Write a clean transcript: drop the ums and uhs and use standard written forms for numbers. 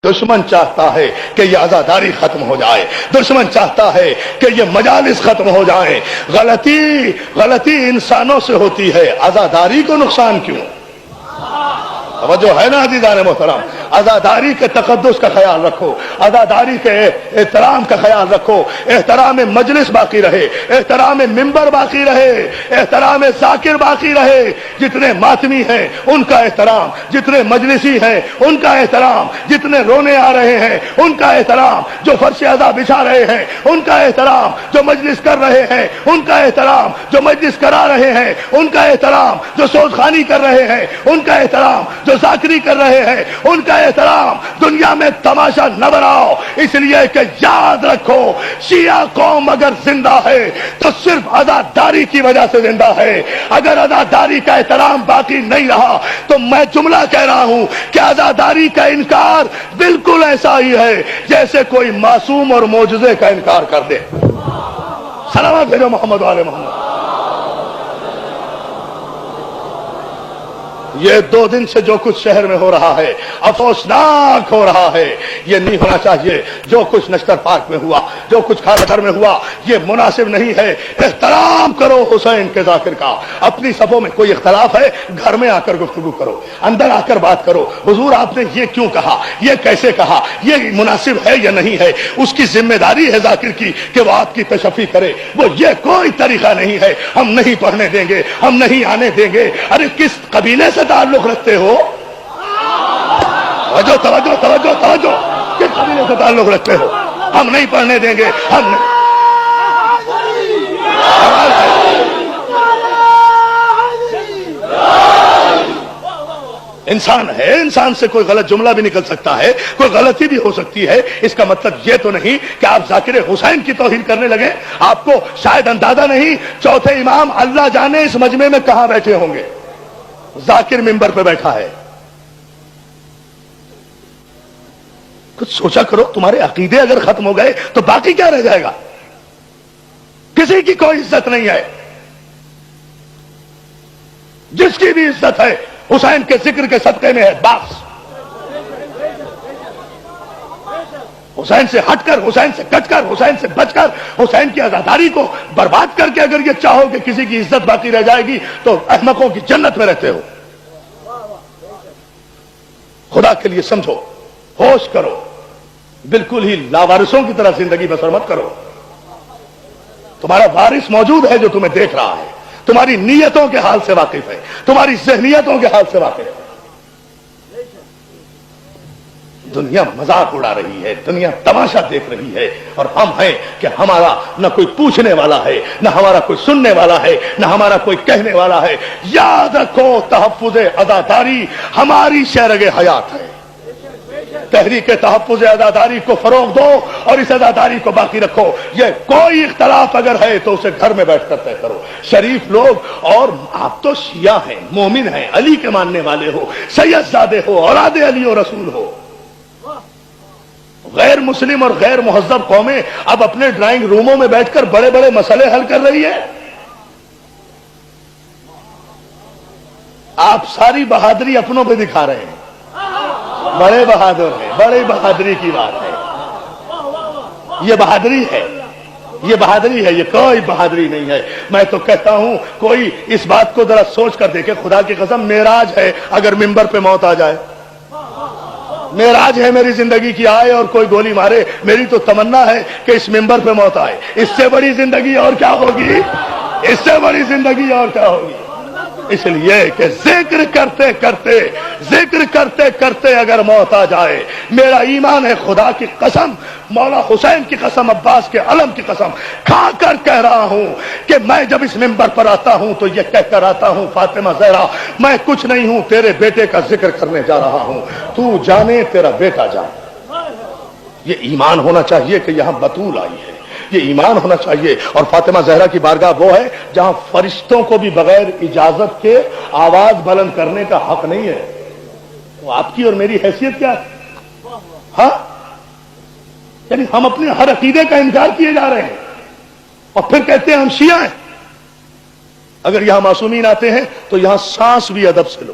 دشمن چاہتا ہے کہ یہ عزاداری ختم ہو جائے، دشمن چاہتا ہے کہ یہ مجالس ختم ہو جائیں۔ غلطی انسانوں سے ہوتی ہے، عزاداری کو نقصان کیوں؟ توجہ ہے نا عزیزان محترم؟ عزاداری کے تقدس کا خیال رکھو، عزاداری کے احترام کا خیال رکھو، احترام مجلس باقی رہے، احترام ممبر باقی رہے، احترام ذاکر باقی رہے۔ جتنے ماتمی ہیں ان کا احترام، جتنے مجلسی ہیں ان کا احترام، جتنے رونے آ رہے ہیں ان کا احترام، جو فرش ادا بچھا رہے ہیں ان کا احترام، جو مجلس کر رہے ہیں ان کا احترام، جو مجلس کرا رہے ہیں ان کا احترام، جو سوز خانی کر رہے ہیں ان کا احترام، جو ذاکری کر رہے ہیں ان کا احترام۔ دنیا میں تماشا نہ بناؤ، اس لیے کہ یاد رکھو شیعہ قوم اگر زندہ ہے تو صرف عزاداری کی وجہ سے زندہ ہے۔ اگر عزاداری کا احترام باقی نہیں رہا تو میں جملہ کہہ رہا ہوں کہ عزاداری کا انکار بالکل ایسا ہی ہے جیسے کوئی معصوم اور معجزے کا انکار کر دے۔ سلامت بھیجو محمد والے محمد۔ یہ 2 دن سے جو کچھ شہر میں ہو رہا ہے افسوسناک ہو رہا ہے، یہ نہیں ہونا چاہیے۔ جو کچھ نشتر پارک میں ہوا، جو کچھ کھاکر میں ہوا، یہ مناسب نہیں ہے۔ احترام کرو حسین کے ذاکر کا۔ اپنی صفوں میں کوئی اختلاف ہے گھر میں آ کر گفتگو کرو، اندر آ کر بات کرو، حضور آپ نے یہ کیوں کہا، یہ کیسے کہا، یہ مناسب ہے یا نہیں ہے۔ اس کی ذمہ داری ہے ذاکر کی کہ وہ آپ کی تشفی کرے۔ وہ یہ کوئی طریقہ نہیں ہے ہم نہیں پڑھنے دیں گے، ہم نہیں آنے دیں گے۔ ارے کس قبیلے سے تعلق رکھتے ہو؟ توجہ توجہ توجہ توجہ، کس قبیلے سے تعلق رکھتے ہو؟ ہم نہیں پڑھنے دیں گے، ہم نہیں۔ انسان ہے، انسان سے کوئی غلط جملہ بھی نکل سکتا ہے، کوئی غلطی بھی ہو سکتی ہے۔ اس کا مطلب یہ تو نہیں کہ آپ ذاکر حسین کی توہین کرنے لگے۔ آپ کو شاید اندازہ نہیں، چوتھے امام اللہ جانے اس مجمع میں کہاں بیٹھے ہوں گے۔ ذاکر ممبر پہ بیٹھا ہے۔ کچھ سوچا کرو، تمہارے عقیدے اگر ختم ہو گئے تو باقی کیا رہ جائے گا؟ کسی کی کوئی عزت نہیں ہے۔ جس کی بھی عزت ہے حسین کے ذکر کے صدقے میں ہے بس۔ حسین سے ہٹ کر، حسین سے کٹ کر، حسین سے بچ کر، حسین کی عزاداری کو برباد کر کے اگر یہ چاہو کہ کسی کی عزت باقی رہ جائے گی تو احمقوں کی جنت میں رہتے ہو۔ خدا کے لیے سمجھو، ہوش کرو، بالکل ہی لاوارثوں کی طرح زندگی بسر مت کرو۔ تمہارا وارث موجود ہے جو تمہیں دیکھ رہا ہے، تمہاری نیتوں کے حال سے واقف ہے، تمہاری ذہنیتوں کے حال سے واقف ہے۔ دنیا مذاق اڑا رہی ہے، دنیا تماشا دیکھ رہی ہے، اور ہم ہیں کہ ہمارا نہ کوئی پوچھنے والا ہے، نہ ہمارا کوئی سننے والا ہے، نہ ہمارا کوئی کہنے والا ہے۔ یاد رکھو تحفظ عزاداری ہماری شرگ حیات ہے۔ تحریک تحفظ عزاداری کو فروغ دو اور اس عزاداری کو باقی رکھو۔ یہ کوئی اختلاف اگر ہے تو اسے گھر میں بیٹھ کر طے کرو۔ شریف لوگ، اور آپ تو شیعہ ہیں، مومن ہیں، علی کے ماننے والے ہو، سید زادے ہو، اولاد علی و رسول ہو۔ غیر مسلم اور غیر مہذب قومیں اب اپنے ڈرائنگ روموں میں بیٹھ کر بڑے بڑے مسئلے حل کر رہی ہے۔ آپ ساری بہادری اپنوں پہ دکھا رہے ہیں۔ بڑے بہادر ہیں، بڑی بہادری کی بات ہے۔ یہ بہادری ہے، یہ بہادری ہے، یہ کوئی بہادری نہیں ہے۔ میں تو کہتا ہوں کوئی اس بات کو ذرا سوچ کر دیکھے، خدا کی قسم معراج ہے اگر ممبر پہ موت آ جائے، معراج ہے میری زندگی کی، آئے اور کوئی گولی مارے، میری تو تمنا ہے کہ اس ممبر پہ موت آئے۔ اس سے بڑی زندگی اور کیا ہوگی؟ اس سے بڑی زندگی اور کیا ہوگی؟ اس لیے کہ ذکر کرتے کرتے اگر موت آ جائے، میرا ایمان ہے خدا کی قسم، مولا حسین کی قسم، عباس کے علم کی قسم کھا کر کہہ رہا ہوں کہ میں جب اس ممبر پر آتا ہوں تو یہ کہہ کر آتا ہوں، فاطمہ زہرا میں کچھ نہیں ہوں، تیرے بیٹے کا ذکر کرنے جا رہا ہوں، تو جانے تیرا بیٹا جانے۔ یہ ایمان ہونا چاہیے کہ یہاں بطول آئی ہے، یہ ایمان ہونا چاہیے۔ اور فاطمہ زہرا کی بارگاہ وہ ہے جہاں فرشتوں کو بھی بغیر اجازت کے آواز بلند کرنے کا حق نہیں ہے۔ وہ آپ کی اور میری حیثیت کیا ہے؟ ہاں، یعنی ہم اپنے ہر عقیدے کا انکار کیے جا رہے ہیں اور پھر کہتے ہیں ہم شیعہ ہیں۔ اگر یہاں معصومین آتے ہیں تو یہاں سانس بھی ادب سے لو۔